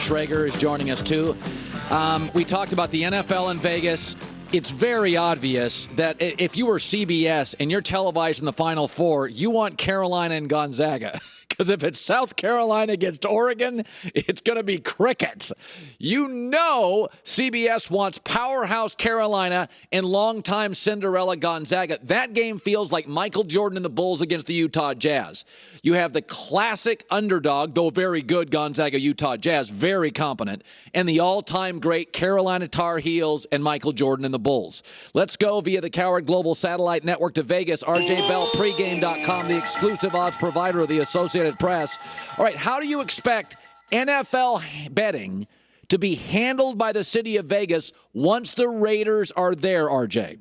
Schrager is joining us too. We talked about the NFL in Vegas. It's very obvious that if you were CBS and you're televising the Final Four, you want Carolina and Gonzaga. Because if it's South Carolina against Oregon, it's going to be crickets. You know CBS wants powerhouse Carolina and longtime Cinderella Gonzaga. That game feels like Michael Jordan and the Bulls against the Utah Jazz. You have the classic underdog, though very good Gonzaga Utah Jazz, very competent, and the all-time great Carolina Tar Heels and Michael Jordan and the Bulls. Let's go via the Cowherd Global Satellite Network to Vegas. RJ Bell, pregame.com, the exclusive odds provider of the Associated Press. All right, how do you expect NFL betting to be handled by the city of Vegas once the Raiders are there, RJ?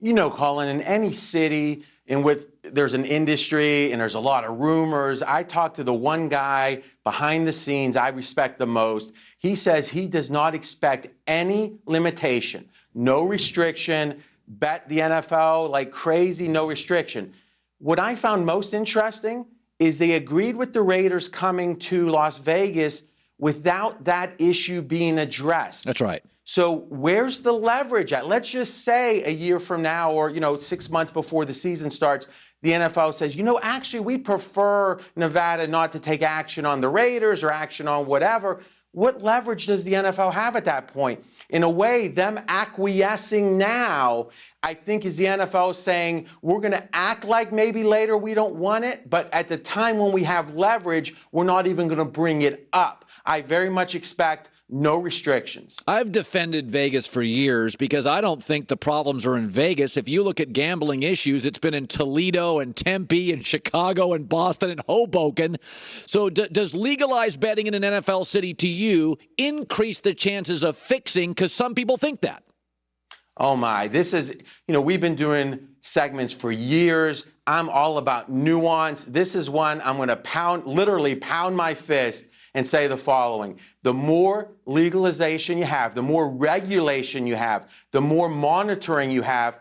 You know, Colin, in any city in which there's an industry and there's a lot of rumors, I talked to the one guy behind the scenes I respect the most. He says he does not expect any limitation, no restriction, bet the NFL like crazy, no restriction. What I found most interesting is they agreed with the Raiders coming to Las Vegas without that issue being addressed. That's right. So where's the leverage at? Let's just say a year from now or, 6 months before the season starts, the NFL says, actually, we prefer Nevada not to take action on the Raiders or action on whatever. What leverage does the NFL have at that point? In a way, them acquiescing now, I think, is the NFL saying, we're going to act like maybe later we don't want it, but at the time when we have leverage, we're not even going to bring it up. I very much expect no restrictions. I've defended Vegas for years because I don't think the problems are in Vegas. If you look at gambling issues, it's been in Toledo and Tempe and Chicago and Boston and Hoboken. So does legalized betting in an NFL city, to you, increase the chances of fixing? Because some people think that. Oh, my. This is, we've been doing segments for years. I'm all about nuance. This is one I'm going to literally pound my fist and say the following. The more legalization you have, the more regulation you have, the more monitoring you have,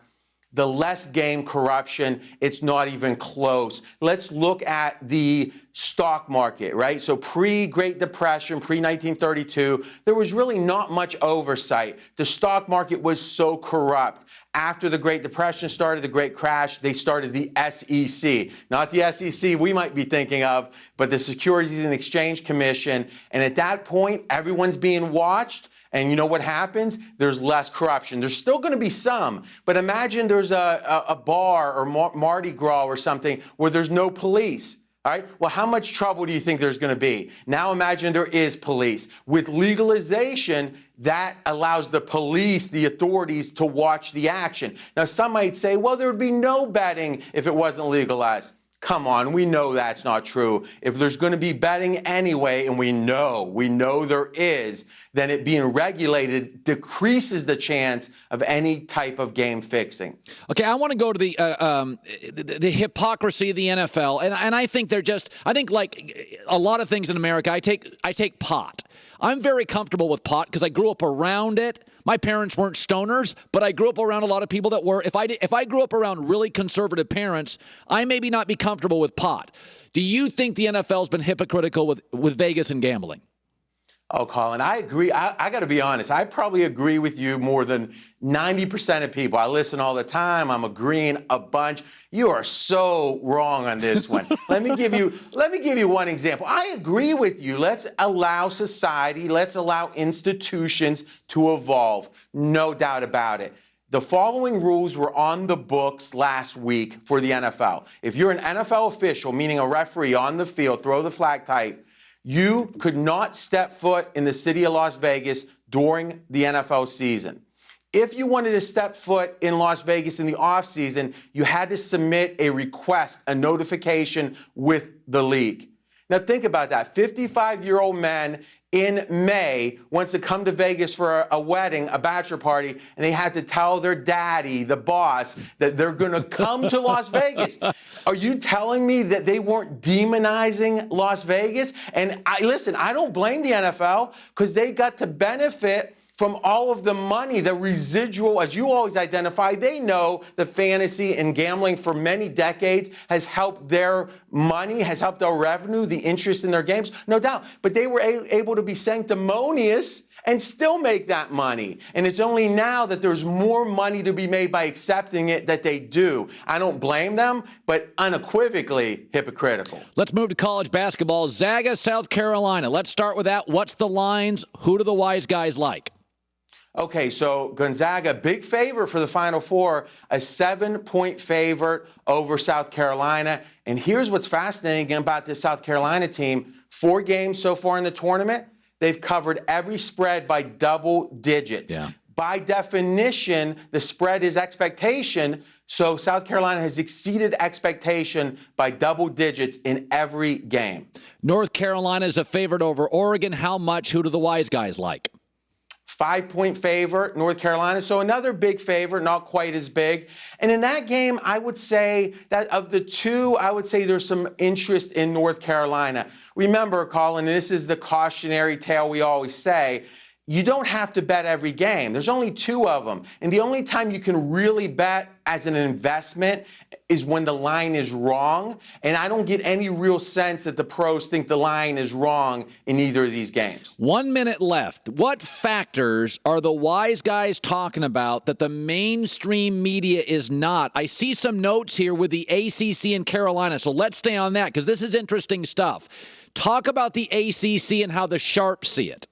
the less game corruption. It's not even close. Let's look at the stock market, right? So pre-Great Depression, pre-1932, there was really not much oversight. The stock market was so corrupt. After the Great Depression started, the Great Crash, they started the SEC. Not the SEC we might be thinking of, but the Securities and Exchange Commission. And at that point, everyone's being watched. And you know what happens? There's less corruption. There's still going to be some. But imagine there's a bar or Mardi Gras or something where there's no police. All right. Well, how much trouble do you think there's going to be? Now imagine there is police. With legalization, that allows the police, the authorities, to watch the action. Now, some might say, well, there would be no betting if it wasn't legalized. Come on, we know that's not true. If there's going to be betting anyway, and we know there is, then it being regulated decreases the chance of any type of game fixing. Okay, I want to go to the hypocrisy of the NFL, and I think I think like a lot of things in America, I take pot. I'm very comfortable with pot because I grew up around it. My parents weren't stoners, but I grew up around a lot of people that were. If I grew up around really conservative parents, I maybe not be comfortable with pot. Do you think the NFL's been hypocritical with Vegas and gambling? Oh, Colin, I agree. I got to be honest. I probably agree with you more than 90% of people. I listen all the time. I'm agreeing a bunch. You are so wrong on this one. Let me give you one example. I agree with you. Let's allow society, let's allow institutions to evolve. No doubt about it. The following rules were on the books last week for the NFL. If you're an NFL official, meaning a referee on the field, throw the flag type, you could not step foot in the city of Las Vegas during the NFL season. If you wanted to step foot in Las Vegas in the offseason, you had to submit a request, a notification with the league. Now think about that. 55-year-old men in May wants to come to Vegas for a wedding, a bachelor party, and they had to tell their daddy, the boss, that they're going to come to Las Vegas. Are you telling me that they weren't demonizing Las Vegas? And listen, I don't blame the NFL because they got to benefit from all of the money, the residual, as you always identify. They know the fantasy and gambling for many decades has helped their money, has helped their revenue, the interest in their games, no doubt. But they were able to be sanctimonious and still make that money. And it's only now that there's more money to be made by accepting it that they do. I don't blame them, but unequivocally hypocritical. Let's move to college basketball. Zaga, South Carolina. Let's start with that. What's the lines? Who do the wise guys like? Okay, so Gonzaga, big favorite for the Final Four, a 7-point favorite over South Carolina. And here's what's fascinating about this South Carolina team. 4 games so far in the tournament. They've covered every spread by double digits. Yeah. By definition, the spread is expectation. So South Carolina has exceeded expectation by double digits in every game. North Carolina is a favorite over Oregon. How much? Who do the wise guys like? 5-point favorite, North Carolina. So another big favorite, not quite as big. And in that game, I would say that of the two, I would say there's some interest in North Carolina. Remember, Colin, this is the cautionary tale we always say. You don't have to bet every game. There's only 2 of them. And the only time you can really bet as an investment is when the line is wrong. And I don't get any real sense that the pros think the line is wrong in either of these games. 1 minute left. What factors are the wise guys talking about that the mainstream media is not? I see some notes here with the ACC and Carolina, so let's stay on that because this is interesting stuff. Talk about the ACC and how the sharps see it.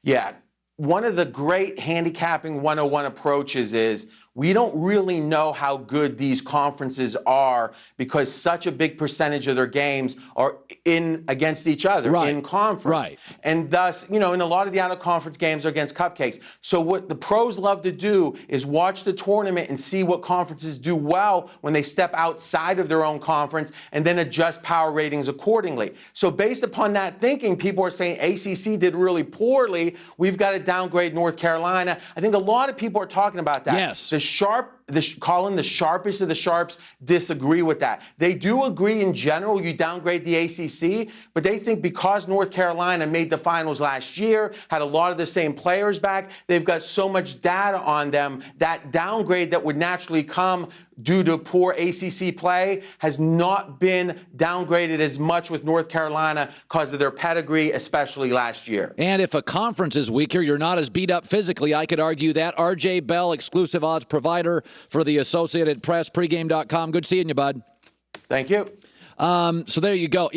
Yeah, one of the great handicapping 101 approaches is we don't really know how good these conferences are because such a big percentage of their games are in against each other in conference. Right. And thus, in a lot of the out-of-conference games are against cupcakes. So what the pros love to do is watch the tournament and see what conferences do well when they step outside of their own conference and then adjust power ratings accordingly. So based upon that thinking, people are saying ACC did really poorly. We've got to downgrade North Carolina. I think a lot of people are talking about that. Yes. Colin, the sharpest of the sharps disagree with that. They do agree in general you downgrade the ACC, but they think because North Carolina made the finals last year, had a lot of the same players back, they've got so much data on them, that downgrade that would naturally come due to poor ACC play has not been downgraded as much with North Carolina because of their pedigree, especially last year. And if a conference is weaker, you're not as beat up physically. I could argue that. RJ Bell, exclusive odds provider for the Associated Press, pregame.com. Good seeing you, bud. Thank you. So there you go.